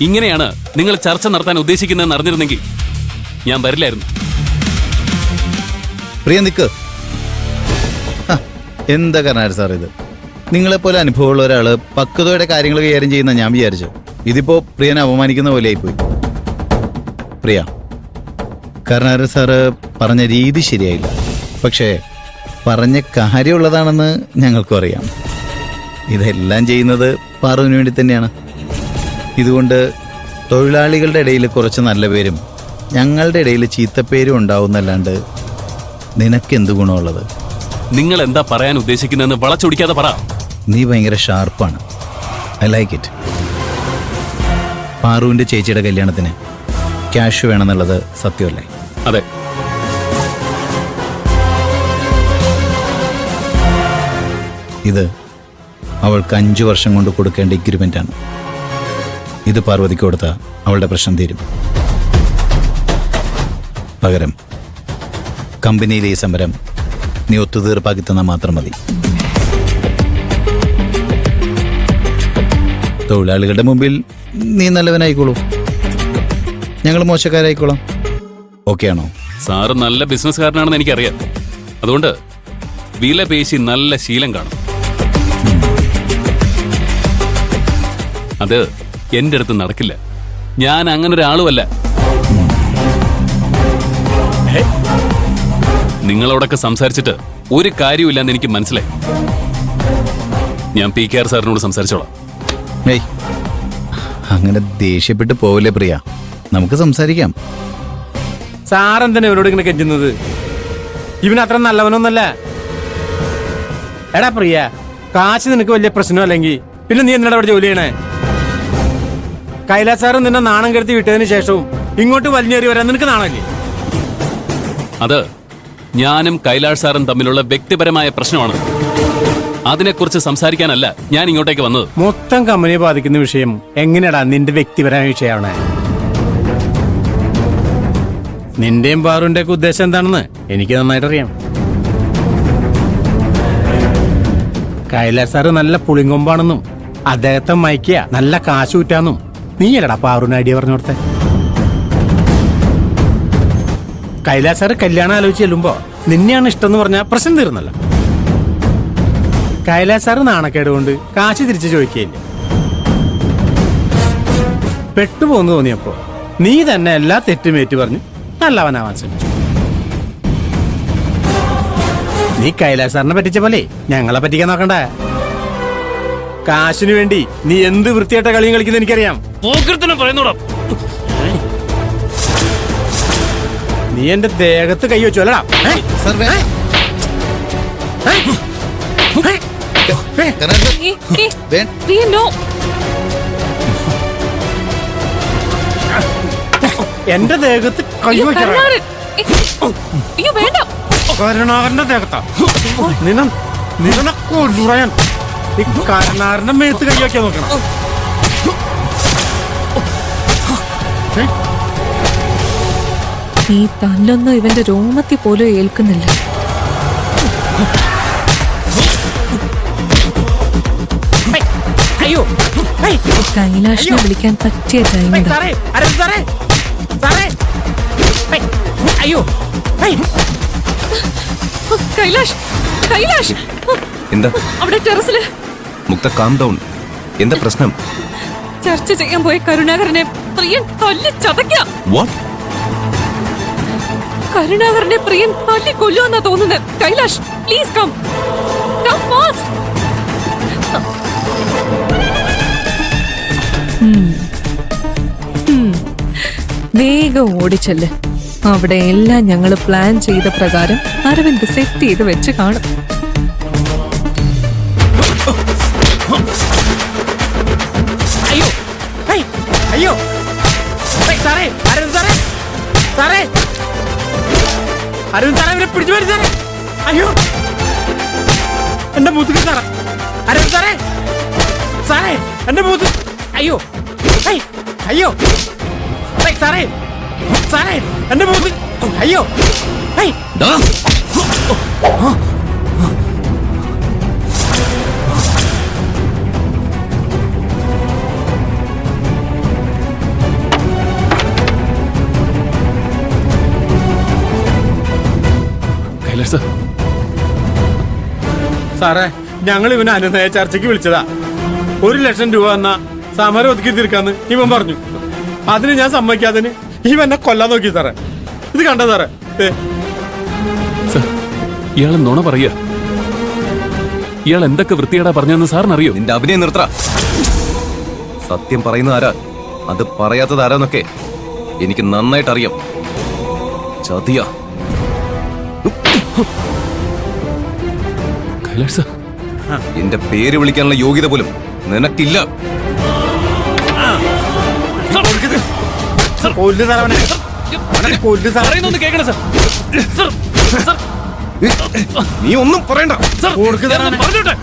ഇങ്ങനെയാണ് നിങ്ങൾ ചർച്ച നടത്താൻ ഉദ്ദേശിക്കുന്നതെന്ന് അറിഞ്ഞിരുന്നെങ്കിൽ ഞാൻ വരില്ലായിരുന്നു. പ്രിയ നിക്ക്. എന്താ കർണാടക സാർ ഇത്? നിങ്ങളെപ്പോലെ അനുഭവമുള്ള ഒരാള് പക്വതയുടെ കാര്യങ്ങൾ കൈകാര്യം ചെയ്യുന്ന ഞാൻ വിചാരിച്ചു. ഇതിപ്പോ പ്രിയനെ അപമാനിക്കുന്ന പോലെ ആയിപ്പോയി. പ്രിയ, കർണാടക സാറ് പറഞ്ഞ രീതി ശരിയായില്ല. പക്ഷേ പറഞ്ഞ കാര്യമുള്ളതാണെന്ന് ഞങ്ങൾക്കും അറിയാം. ഇതെല്ലാം ചെയ്യുന്നത് പാറുവിന് വേണ്ടി തന്നെയാണ്. ഇതുകൊണ്ട് തൊഴിലാളികളുടെ ഇടയിൽ കുറച്ച് നല്ല പേരും ഞങ്ങളുടെ ഇടയിൽ ചീത്തപ്പേരും ഉണ്ടാവുന്നല്ലാണ്ട് നിനക്കെന്ത് ഗുണമുള്ളത്? നിങ്ങൾ എന്താ പറയാൻ ഉദ്ദേശിക്കുന്നതെന്ന് വളച്ചൊടിക്കാതെ പറ. നീ ഭയങ്കര ഷാർപ്പാണ്. I like it. പാറുവിന്റെ ചേച്ചിയുടെ കല്യാണത്തിന് ക്യാഷ് വേണമെന്നുള്ളത് സത്യമല്ലേ? അതെ. ഇത് അവൾക്ക് 5 വർഷം കൊണ്ട് കൊടുക്കേണ്ട എഗ്രിമെന്റ് ആണ്. ഇത് പാർവതിക്ക് കൊടുത്ത അവളുടെ പ്രശ്നം തീരും. പകരം കമ്പനിയിലെ ഈ സമരം നീ ഒത്തുതീർപ്പാക്കി തന്നാൽ മാത്രം മതി. തൊഴിലാളികളുടെ മുമ്പിൽ നീ നല്ലവനായിക്കോളൂ, ഞങ്ങൾ മോശക്കാരായിക്കോളാം. ഓക്കെ ആണോ? സാറ് നല്ല ബിസിനസ്സുകാരനാണെന്ന് എനിക്കറിയാം. അതുകൊണ്ട് വില പേശി നല്ല ശീലം കാണും. അത് എന്റെ അടുത്ത് നടക്കില്ല. ഞാൻ അങ്ങനെ ഒരാളുമല്ല. നിങ്ങളോടൊക്കെ സംസാരിച്ചിട്ട് ഒരു കാര്യമില്ലെന്ന് എനിക്ക് മനസ്സിലായി. ഞാൻ PKR സാറിനോട് സംസാരിച്ചോളാം. ഏയ്, അങ്ങനെ ദേഷ്യപ്പെട്ട് പോവില്ലേ പ്രിയ, നമുക്ക് സംസാരിക്കാം. സാറെന്തിനാ ഇവരോട് ഇങ്ങനെ കെഞ്ചുന്നത്? ഇവനത്ര നല്ലവനൊന്നല്ല. എടാ പ്രിയ, കാശ് നിനക്ക് വലിയ പ്രശ്നമല്ലെങ്കിൽ പിന്നെ നീ എന്തിനാ അവിടെ ജോലി ചെയ്യണേ? കൈലാസ് സാറ് നിന്നെ നാണം കെടുത്തി വിട്ടതിന് ശേഷവും ഇങ്ങോട്ട് വലിഞ്ഞേറി വരാൻ നിനക്ക് നാണല്ലേ? അത് ഞാനും കൈലാഷ് സാറും തമ്മിലുള്ള വ്യക്തിപരമായ പ്രശ്നമാണ്. അതിനെക്കുറിച്ച് സംസാരിക്കാനല്ല ഞാൻ ഇങ്ങോട്ടേക്ക് വന്നത്. മൊത്തം കമ്പനിയെ ബാധിക്കുന്ന വിഷയം എങ്ങനെയാടാ നിന്റെ വ്യക്തിപരമായ വിഷയമാണ്? നിന്റെയും പാറുവിന്റെ ഒക്കെ ഉദ്ദേശം എന്താണെന്ന് എനിക്ക് നന്നായിട്ട് അറിയാം. കൈലാസ് സാറ് നല്ല പുളിങ്കൊമ്പാണെന്നും അദ്ദേഹത്തെ മയക്കിയ നല്ല കാശ് ഊറ്റാന്നും നീയല്ലടാ പാറുവിന് ഐഡിയ പറഞ്ഞു കൊടുത്തേ. കൈലാസ് സാറ് കല്യാണം ആലോചിച്ച് ചെല്ലുമ്പോ നിന്നെയാണ് ഇഷ്ടം എന്ന് പറഞ്ഞാൽ പ്രശ്നം തീർന്നല്ലോ. കൈലാസ് സാറ് നാണക്കേട് കൊണ്ട് കാശ് തിരിച്ചു ചോദിക്കുകയില്ല. പെട്ടുപോന്ന് തോന്നിയപ്പോ നീ തന്നെ എല്ലാ തെറ്റുമേറ്റു പറഞ്ഞു നല്ലവനാവാൻ ശ്രമിച്ചു. നീ കൈലാസ് സാറിനെ പറ്റിച്ച പോലെ ഞങ്ങളെ പറ്റിക്കാൻ നോക്കണ്ട. കാശിനു വേണ്ടി നീ എന്ത് വൃത്തിയായിട്ട കളിയും കളിക്കുന്ന എനിക്കറിയാം. നീ എന്റെ ദേഹത്ത് കൈ വെച്ചു അല്ലടാ. എന്റെ ദേഹത്ത് കൈ വെക്കണ കരുണാകരന്റെ ദേഹത്താ നിനക്കൊടുറയാൻ ഈ കരുണാകരന്റെ മേത്ത് കൈ വെക്കാൻ നോക്കണം. നീ തല്ലൊന്നും ഇവന്റെ രോമത്തിൽ പോലും ഏൽക്കുന്നില്ല. കൈലാഷിനെ വിളിക്കാൻ പറ്റിയ ടൈം. കൈലാഷ്, കൈലാഷ്, എന്താ അവിടെ ടെറസില്? മുക്ത, കാം ഡൗൺ. എന്താ പ്രശ്നം? ചർച്ച ചെയ്യാൻ പോയ കരുണാകരനെ പ്രിയൻ തല്ലി ചതയ്ക്കാം. കരുണാകരനെ പ്രിയൻ തല്ലി കൊല്ലുമെന്നാ തോന്നുന്നത്. Kailash, please come fast. വേഗം ഓടിച്ചല്ലേ. അവിടെ എല്ലാം ഞങ്ങൾ പ്ലാൻ ചെയ്ത പ്രകാരം അരവിന്ദ് സെറ്റ് ചെയ്ത് വെച്ച് കാണും. അയ്യോ അയ്യോ സാറേ, അരവിന്ദ് സാറേ, സാറേ, അരവിന്ദ് സാറേ, ഇവരെ പിടിച്ചു വരും സാറേ. അയ്യോ എന്റെ മൂത്തുക്ക് സാറേ, അരവിന്ദ് സാറേ, സാറേ എന്റെ മൂത്ത്. അയ്യോ അയ്യോ സാറേ, സാറേ എന്റെ മൂത്ത്. അയ്യോ കൈലാഷ് സാർ, സാറേ ഞങ്ങൾ ഇവനെ അനുനയ ചർച്ചയ്ക്ക് വിളിച്ചതാ. 1,00,000 രൂപ എന്നാ സമരം ഒതുക്കി തീർക്കാന്ന് ഇവൻ പറഞ്ഞു. അതിന് ഞാൻ സമ്മതിക്കാതിന് ഇവനെ കൊല്ലാൻ നോക്കി സാറേ. ഇത് കണ്ടോ സാറേ? സാർ, ഇയാള് നുണ പറയാ. ഇയാൾ എന്തൊക്കെ വൃത്തിയേടാ പറഞ്ഞെന്ന് സാറിനറിയോ? നിന്റെ അഭിനയം നിർത്തറ. സത്യം പറയുന്നത് ആരാ, അത് പറയാത്തത് ആരാന്നൊക്കെ എനിക്ക് നന്നായിട്ട് അറിയാം. ചതിയ. കൈലാഷ് സാർ, എന്റെ പേര് വിളിക്കാനുള്ള യോഗ്യത പോലും നിനക്കില്ല. കൊല്ലു സാറേ അവനെ. കൊല്ലു സാറേ. പറയുന്നൊന്ന് കേൾക്കണം സാർ. സാർ, സാർ, നീ ഒന്നും പറയണ്ട. സാർ, കൊടുക്ക് സാർ ഞാനൊന്ന് അവനെ. പറഞ്ഞോട്ടെ.